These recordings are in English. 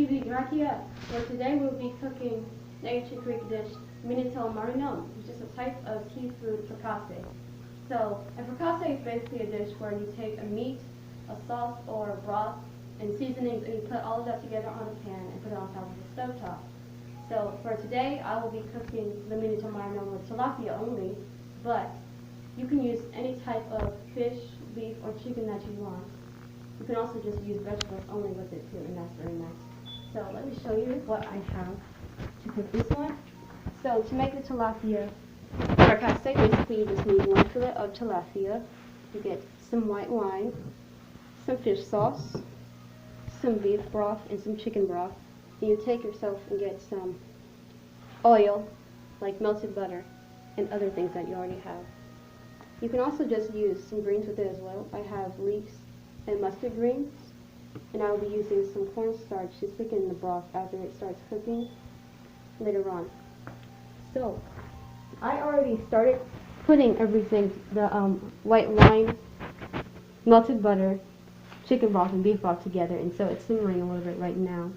Cibī, Graeciā, where today we'll be cooking the ancient Greek dish Minutal Marinum, which is a type of seafood fricassee. So a fricassee is basically a dish where you take a meat, a sauce, or a broth, and seasonings, and you put all of that together on a pan and put it on top of the stovetop. So for today, I will be cooking the Minutal Marinum with tilapia only, but you can use any type of fish, beef, or chicken that you want. You can also just use vegetables only with it too, and that's very nice. So let me show you what I have to cook this one. So to make the tilapia fricassee, basically you just need one fillet of tilapia. You get some white wine, some fish sauce, some beef broth, and some chicken broth. And you take yourself and get some oil, like melted butter, and other things that you already have. You can also just use some greens with it as well. I have leeks and mustard greens, and I will be using some cornstarch to thicken the broth after it starts cooking later on. So I already started putting everything, the white wine, melted butter, chicken broth, and beef broth together, and so it's simmering a little bit right now.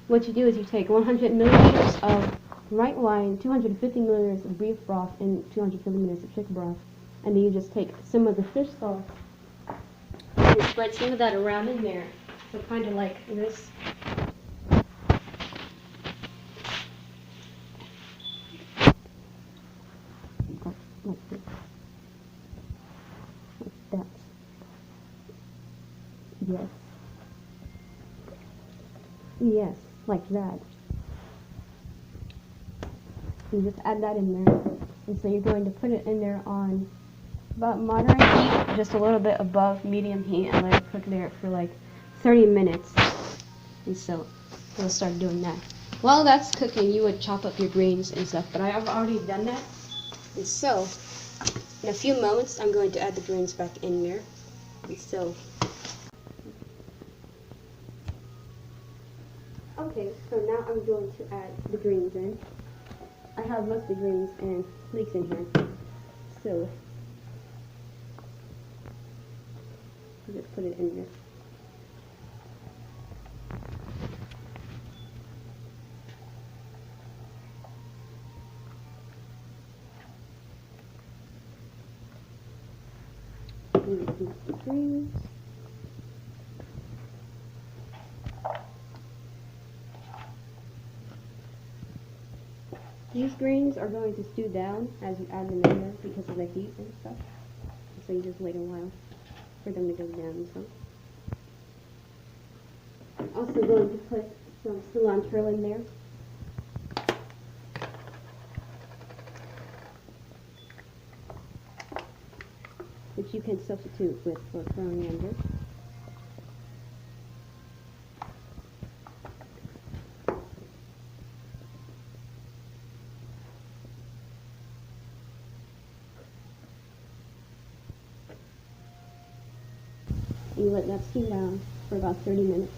What you do is you take 100 milliliters of white wine, 250 milliliters of beef broth, and 250 milliliters of chicken broth, and then you just take some of the fish sauce and you spread some of that around in there, so kind of like this. Like this. Like that. Yes. Yes, like that. You just add that in there. And so you're going to put it in there on about moderate heat, just a little bit above medium heat, and let it cook there for like 30 minutes. And so we'll start doing that. While that's cooking, you would chop up your greens and stuff, but I have already done that. And so in a few moments, I'm going to add the greens back in there. And so okay, so now I'm going to add the greens in. I have mustard greens and leeks in here. So just put it in there. The greens. These greens are going to stew down as you add them in there because of the heat and stuff. So you just wait a while for them to go down and stuff. I'm also going to put some cilantro in there. Which you can substitute with for coriander. You let that steam down for about 30 minutes.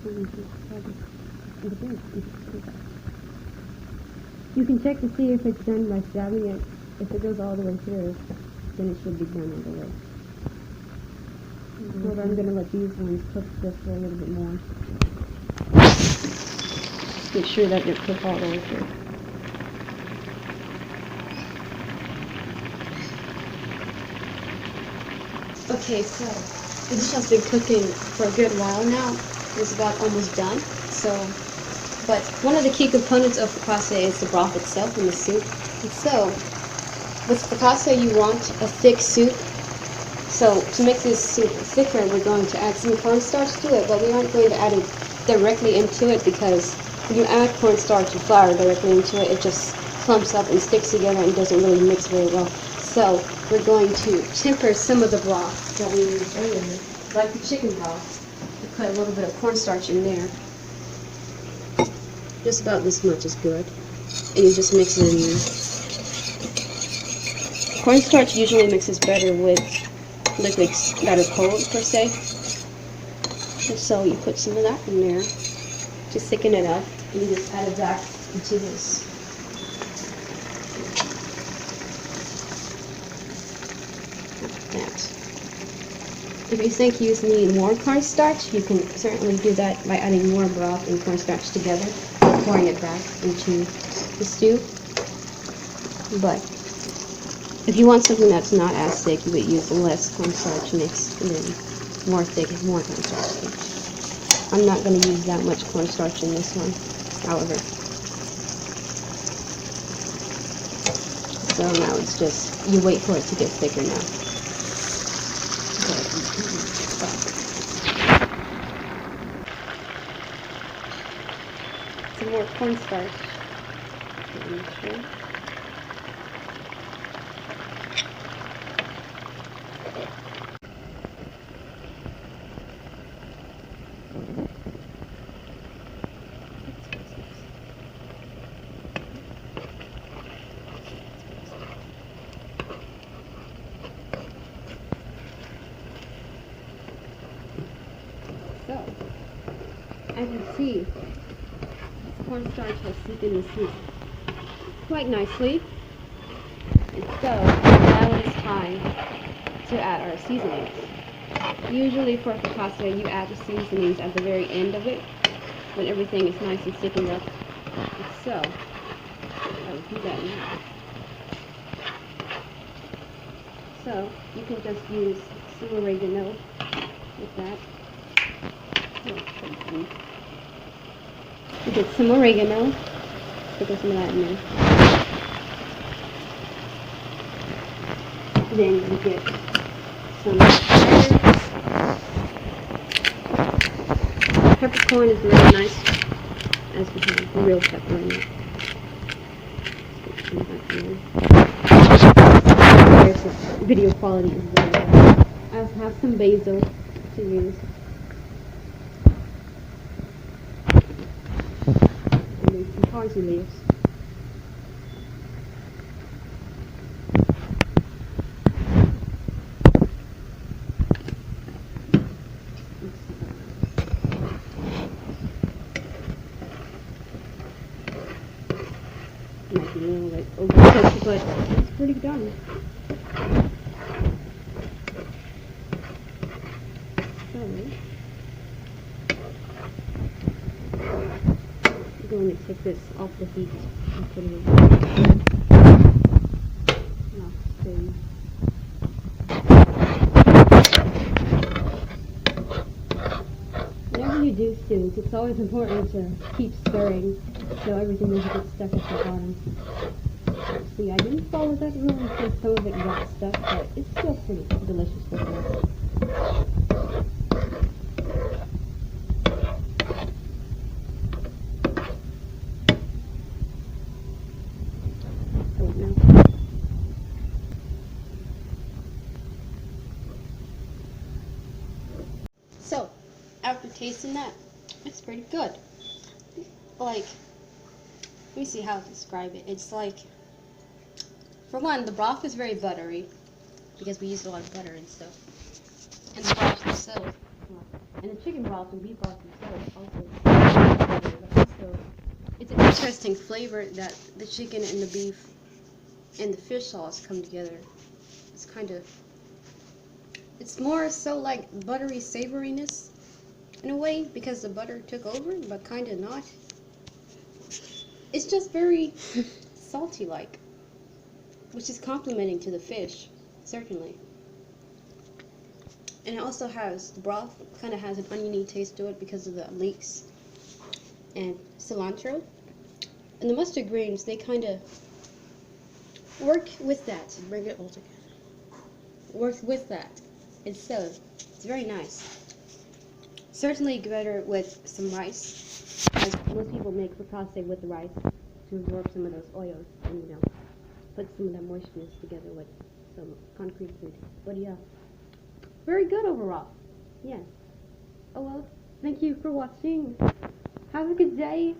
You can check to see if it's done by stabbing it. If it goes all the way through, then it should be done all the way. However, I'm going to let these ones cook just for a little bit more. Make sure that they're cooked all the way through. Okay, so the dish has been cooking for a good while now. It's about almost done. But one of the key components of fricassee is the broth itself in the soup. And so, with fricassee you want a thick soup. So to make this soup thicker, we're going to add some cornstarch to it, but we aren't going to add it directly into it because when you add cornstarch and flour directly into it, it just clumps up and sticks together and doesn't really mix very well. So we're going to temper some of the broth that we used earlier, like the chicken broth. We put a little bit of cornstarch in there. Just about this much is good. And you just mix it in there. Cornstarch usually mixes better with liquids that are cold, per se. And so you put some of that in there to thicken it up, and you just add it back into this. That. If you think you need more cornstarch, you can certainly do that by adding more broth and cornstarch together, pouring it back into the stew. But if you want something that's not as thick, you would use less cornstarch mix and then more thick and more cornstarch mix. I'm not going to use that much cornstarch in this one, however. So now it's just, you wait for it to get thicker now. Some more cornstarch. Sure. So, as you see, cornstarch has thickened the soup quite nicely. And so, now it is time to add our seasonings. Usually for fricassee, you add the seasonings at the very end of it, when everything is nice and thickened up. And so, I will do that now. So, you can just use some oregano with that. You get some oregano, put some of that in there. Then you get some peppercorn is really nice, as we have real pepper in it. There's the video quality is really good. I also have some basil to use. Some parsley leaves. Might be a little like overcooked, but it's pretty done. So I'm going to take this off the heat and put it in. Now spin. Whenever you do stews, it's always important to keep stirring so everything doesn't get stuck at the bottom. See, I didn't follow that rule because some of it got stuck, but it's still pretty delicious with it. So, after tasting that, it's pretty good. Like, let me see how to describe it. It's like, for one, the broth is very buttery because we used a lot of butter and stuff. And the broth itself, And the chicken broth and beef broth themselves also, but also it's an interesting flavor that the chicken and the beef and the fish sauce come together. It's kind of, it's more so like buttery savoriness in a way because the butter took over, but kind of not. It's just very salty like, which is complementing to the fish, certainly. And it also has, the broth kind of has an oniony taste to it because of the leeks and cilantro. And the mustard greens, they kind of work with that. Bring it all together. Works with that. It's very nice. Certainly better with some rice, as most people make fricassee with the rice to absorb some of those oils and, you know, put some of that moisture together with some concrete food. But yeah, very good overall. Yes. Oh well, thank you for watching. Have a good day.